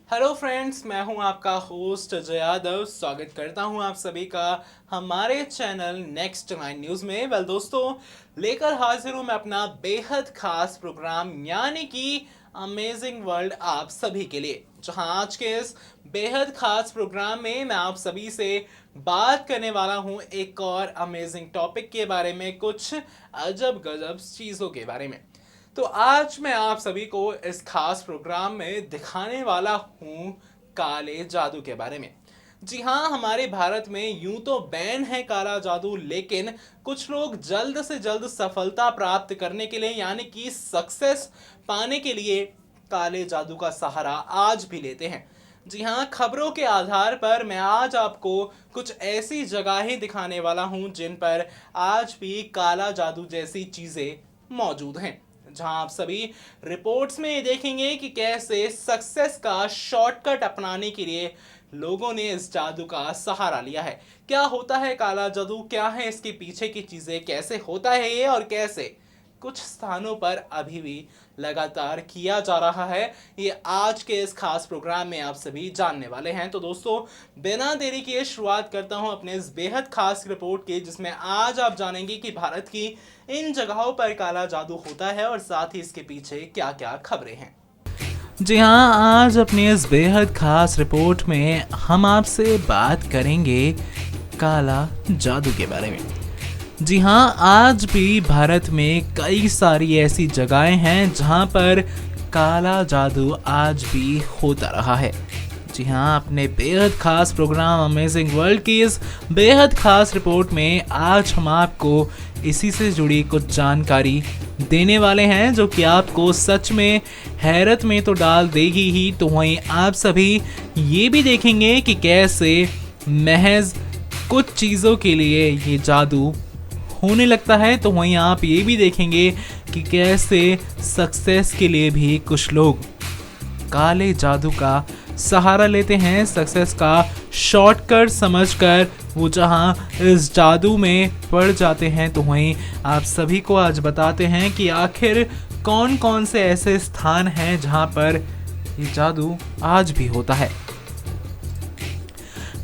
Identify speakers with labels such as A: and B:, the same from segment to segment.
A: Hello friends, मैं हूं आपका होस्ट अजय यादव। स्वागत करता हूं आप सभी का हमारे चैनल नेक्स्ट 9 न्यूज़ में। दोस्तों, लेकर हाजिर हूं मैं अपना बेहद खास प्रोग्राम यानी कि अमेजिंग वर्ल्ड आप सभी के लिए, जहां आज के इस बेहद खास प्रोग्राम में मैं आप सभी से बात करने वाला हूं एक और अमेजिंग टॉपिक के बारे में, कुछ अजब गजब चीज़ों के बारे में। तो आज मैं आप सभी को इस खास प्रोग्राम में दिखाने वाला हूं काले जादू के बारे में। जी हाँ, हमारे भारत में यूं तो बैन है काला जादू, लेकिन कुछ लोग जल्द से जल्द सफलता प्राप्त करने के लिए यानी कि सक्सेस पाने के लिए काले जादू का सहारा आज भी लेते हैं। जी हाँ, खबरों के आधार पर मैं आज आपको कुछ ऐसी जगहें दिखाने वाला हूं जिन पर आज भी काला जादू जैसी चीजें मौजूद हैं, जहां आप सभी रिपोर्ट्स में देखेंगे कि कैसे सक्सेस का शॉर्टकट अपनाने के लिए लोगों ने इस जादू का सहारा लिया है। क्या होता है काला जादू, क्या है इसके पीछे की चीजें, कैसे होता है ये, और कैसे कुछ स्थानों पर अभी भी लगातार किया जा रहा है, ये आज के इस खास प्रोग्राम में आप सभी जानने वाले हैं। तो दोस्तों, बिना देरी किए शुरुआत करता हूं अपने इस बेहद खास रिपोर्ट की, जिसमें आज आप जानेंगे कि भारत की इन जगहों पर काला जादू होता है और साथ ही इसके पीछे क्या क्या खबरें हैं। जी हाँ, आज अपनी इस बेहद खास रिपोर्ट में हम आपसे बात करेंगे काला जादू के बारे में। जी हाँ, आज भी भारत में कई सारी ऐसी जगहें हैं जहाँ पर काला जादू आज भी होता रहा है। जी हाँ, अपने बेहद खास प्रोग्राम अमेजिंग वर्ल्ड की इस बेहद खास रिपोर्ट में आज हम आपको इसी से जुड़ी कुछ जानकारी देने वाले हैं, जो कि आपको सच में हैरत में तो डाल देगी ही। तो वहीं आप सभी ये भी देखेंगे कि कैसे महज कुछ चीज़ों के लिए ये जादू होने लगता है। तो वहीं आप ये भी देखेंगे कि कैसे सक्सेस के लिए भी कुछ लोग काले जादू का सहारा लेते हैं, सक्सेस का शॉर्टकट समझकर वो जहां इस जादू में पड़ जाते हैं। तो वहीं आप सभी को आज बताते हैं कि आखिर कौन कौन से ऐसे स्थान हैं जहां पर ये जादू आज भी होता है।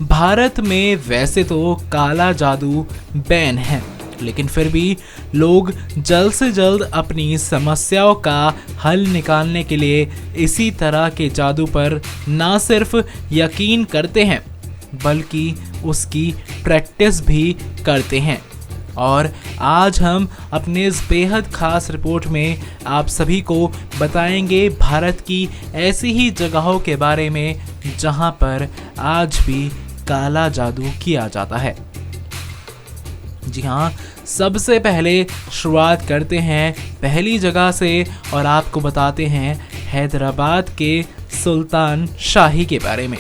A: भारत में वैसे तो काला जादू बैन है, लेकिन फिर भी लोग जल्द से जल्द अपनी समस्याओं का हल निकालने के लिए इसी तरह के जादू पर ना सिर्फ यकीन करते हैं बल्कि उसकी प्रैक्टिस भी करते हैं। और आज हम अपने इस बेहद खास रिपोर्ट में आप सभी को बताएंगे भारत की ऐसी ही जगहों के बारे में जहां पर आज भी काला जादू किया जाता है। जी हाँ, सबसे पहले शुरुआत करते हैं पहली जगह से और आपको बताते हैं हैदराबाद के सुल्तान शाही के बारे में।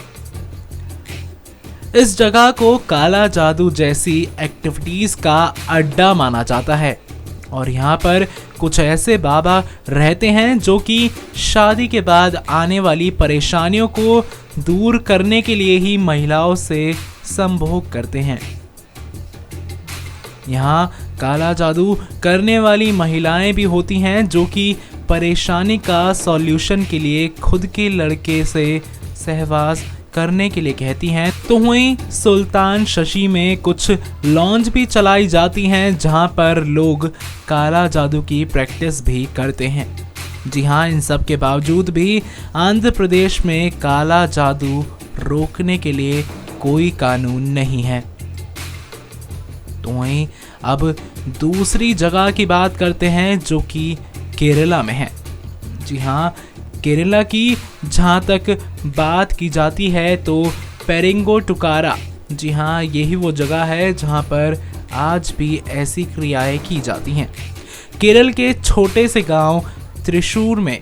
A: इस जगह को काला जादू जैसी एक्टिविटीज का अड्डा माना जाता है और यहाँ पर कुछ ऐसे बाबा रहते हैं जो कि शादी के बाद आने वाली परेशानियों को दूर करने के लिए ही महिलाओं से संभोग करते हैं। यहाँ काला जादू करने वाली महिलाएं भी होती हैं जो कि परेशानी का सॉल्यूशन के लिए खुद के लड़के से सहवास करने के लिए कहती हैं। तो वहीं सुल्तान शशि में कुछ लॉन्ज भी चलाई जाती हैं जहां पर लोग काला जादू की प्रैक्टिस भी करते हैं। जी हाँ, इन सब के बावजूद भी आंध्र प्रदेश में काला जादू रोकने के लिए कोई कानून नहीं है। तो वहीं अब दूसरी जगह की बात करते हैं जो कि केरला में है। जी हाँ, केरला की जहाँ तक बात की जाती है तो पेरिंगो टुकारा, जी हाँ, यही वो जगह है जहाँ पर आज भी ऐसी क्रियाएं की जाती हैं। केरल के छोटे से गांव त्रिशूर में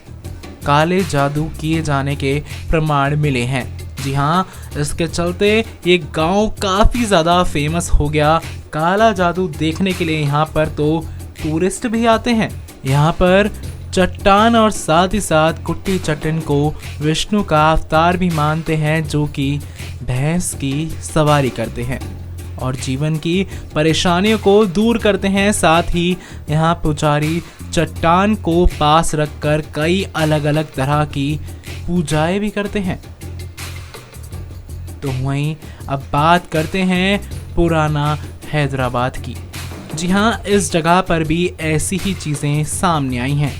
A: काले जादू किए जाने के प्रमाण मिले हैं। जी हाँ, इसके चलते ये गांव काफ़ी ज़्यादा फेमस हो गया। काला जादू देखने के लिए यहाँ पर तो टूरिस्ट भी आते हैं। यहाँ पर चट्टान और साथ ही साथ कुट्टी चट्टन को विष्णु का अवतार भी मानते हैं, जो कि भैंस की सवारी करते हैं और जीवन की परेशानियों को दूर करते हैं। साथ ही यहाँ पुजारी चट्टान को पास रखकर कई अलग अलग तरह की पूजाएं भी करते हैं। तो वहीं अब बात करते हैं पुराना हैदराबाद की। जी हाँ, इस जगह पर भी ऐसी ही चीज़ें सामने आई हैं।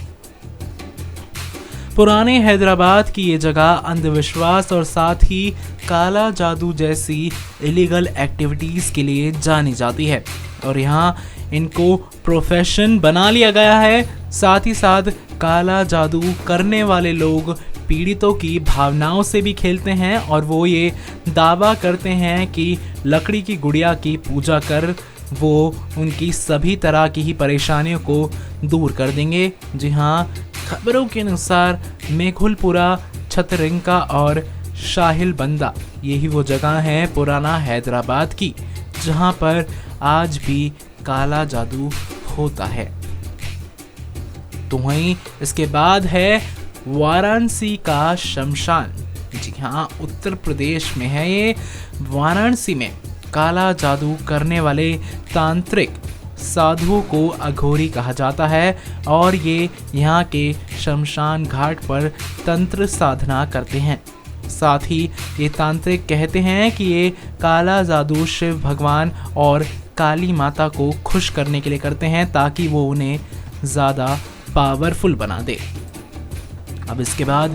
A: पुराने हैदराबाद की ये जगह अंधविश्वास और साथ ही काला जादू जैसी इलीगल एक्टिविटीज़ के लिए जानी जाती है और यहाँ इनको प्रोफेशन बना लिया गया है। साथ ही साथ काला जादू करने वाले लोग पीड़ितों की भावनाओं से भी खेलते हैं और वो ये दावा करते हैं कि लकड़ी की गुड़िया की पूजा कर वो उनकी सभी तरह की ही परेशानियों को दूर कर देंगे। जी हाँ, खबरों के अनुसार मेघुलपुरा, छतरंका और शाहिल बंदा यही वो जगह है पुराना हैदराबाद की जहाँ पर आज भी काला जादू होता है। तो वहीं इसके बाद है वाराणसी का शमशान। जी हाँ, उत्तर प्रदेश में है ये। वाराणसी में काला जादू करने वाले तांत्रिक साधुओं को अघोरी कहा जाता है और ये यहाँ के शमशान घाट पर तंत्र साधना करते हैं। साथ ही ये तांत्रिक कहते हैं कि ये काला जादू शिव भगवान और काली माता को खुश करने के लिए करते हैं ताकि वो उन्हें ज़्यादा पावरफुल बना दे। अब इसके बाद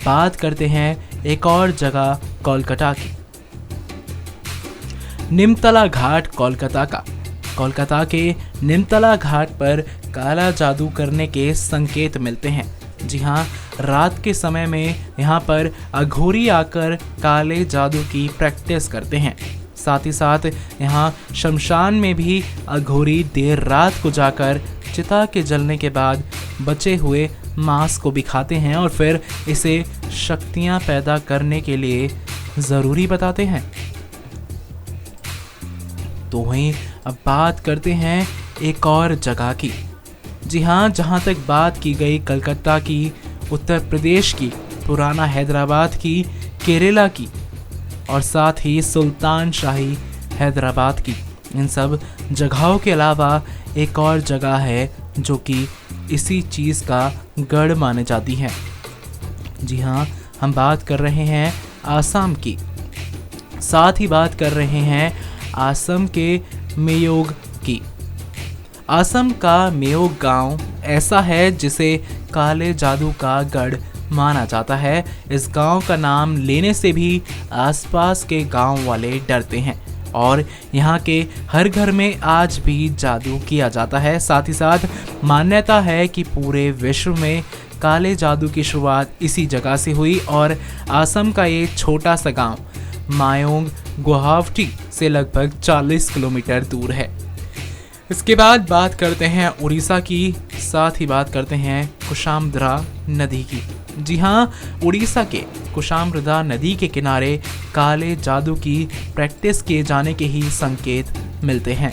A: बात करते हैं एक और जगह कोलकाता की। निमतला घाट कोलकाता का। कोलकाता के निमतला घाट पर काला जादू करने के संकेत मिलते हैं। जी हाँ, रात के समय में यहाँ पर अघोरी आकर काले जादू की प्रैक्टिस करते हैं। साथ ही साथ यहाँ शमशान में भी अघोरी देर रात को जाकर चिता के जलने के बाद बचे हुए मांस को भी खाते हैं और फिर इसे शक्तियाँ पैदा करने के लिए ज़रूरी बताते हैं। तो वहीं अब बात करते हैं एक और जगह की। जी हाँ, जहाँ तक बात की गई कलकत्ता की, उत्तर प्रदेश की, पुराना हैदराबाद की, केरला की और साथ ही सुल्तान शाही हैदराबाद की, इन सब जगहों के अलावा एक और जगह है जो कि इसी चीज़ का गढ़ माने जाती है। जी हाँ, हम बात कर रहे हैं आसाम की। साथ ही बात कर रहे हैं असम के मेयोग की। असम का मेयोग गांव ऐसा है जिसे काले जादू का गढ़ माना जाता है। इस गांव का नाम लेने से भी आसपास के गांव वाले डरते हैं और यहाँ के हर घर में आज भी जादू किया जाता है। साथ ही साथ मान्यता है कि पूरे विश्व में काले जादू की शुरुआत इसी जगह से हुई और असम का ये छोटा सा गांव मायोंग गुवाहाटी से लगभग 40 किलोमीटर दूर है। इसके बाद बात करते हैं उड़ीसा की। साथ ही बात करते हैं कुशाम्बरा नदी की। जी हाँ, उड़ीसा के कुशाम्बरा नदी के किनारे काले जादू की प्रैक्टिस किए जाने के ही संकेत मिलते हैं।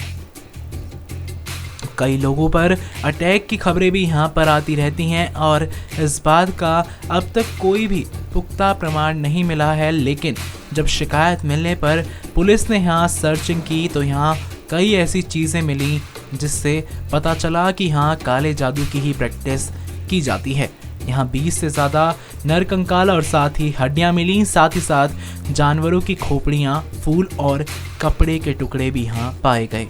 A: कई लोगों पर अटैक की खबरें भी यहाँ पर आती रहती हैं और इस बात का अब तक कोई भी पुख्ता प्रमाण नहीं मिला है, लेकिन जब शिकायत मिलने पर पुलिस ने यहाँ सर्चिंग की तो यहाँ कई ऐसी चीज़ें मिली जिससे पता चला कि यहाँ काले जादू की ही प्रैक्टिस की जाती है। यहाँ 20 से ज़्यादा नरकंकाल और साथ ही हड्डियाँ मिली। साथ ही साथ जानवरों की खोपड़ियाँ, फूल और कपड़े के टुकड़े भी यहाँ पाए गए।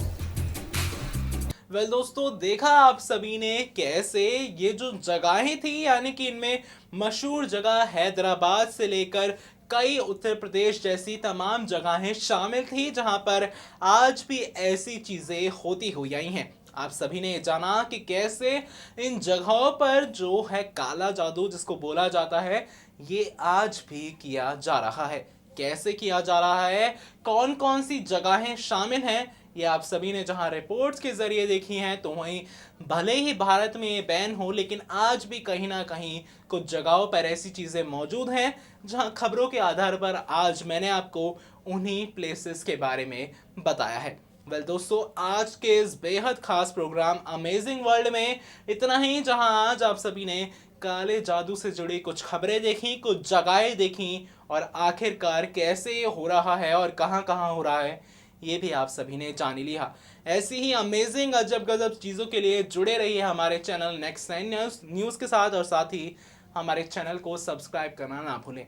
A: वेल दोस्तों, देखा आप सभी ने कैसे ये जो जगहें थी, यानी कि इनमें मशहूर जगह हैदराबाद से लेकर कई उत्तर प्रदेश जैसी तमाम जगहें शामिल थी जहां पर आज भी ऐसी चीज़ें होती हुई आई हैं। आप सभी ने जाना कि कैसे इन जगहों पर जो है काला जादू जिसको बोला जाता है ये आज भी किया जा रहा है। कैसे किया जा रहा है, कौन कौन सी जगहें शामिल हैं, ये आप सभी ने जहां रिपोर्ट्स के जरिए देखी हैं, तो वहीं भले ही भारत में ये बैन हो लेकिन आज भी कहीं ना कहीं कुछ जगहों पर ऐसी चीज़ें मौजूद हैं जहां खबरों के आधार पर आज मैंने आपको उन्हीं प्लेसेस के बारे में बताया है। वेल दोस्तों, आज के इस बेहद खास प्रोग्राम अमेजिंग वर्ल्ड में इतना ही, जहां आज आप सभी ने काले जादू से जुड़ी कुछ खबरें देखी, कुछ जगहें देखी और आखिरकार कैसे ये हो रहा है और कहां कहां हो रहा है ये भी आप सभी ने जान लिया। ऐसी ही अमेजिंग अजब गजब चीज़ों के लिए जुड़े रहिए हमारे चैनल नेक्स्ट 9 न्यूज़ के साथ और साथ ही हमारे चैनल को सब्सक्राइब करना ना भूलें।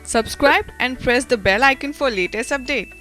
B: Subscribe and press the bell icon for latest update.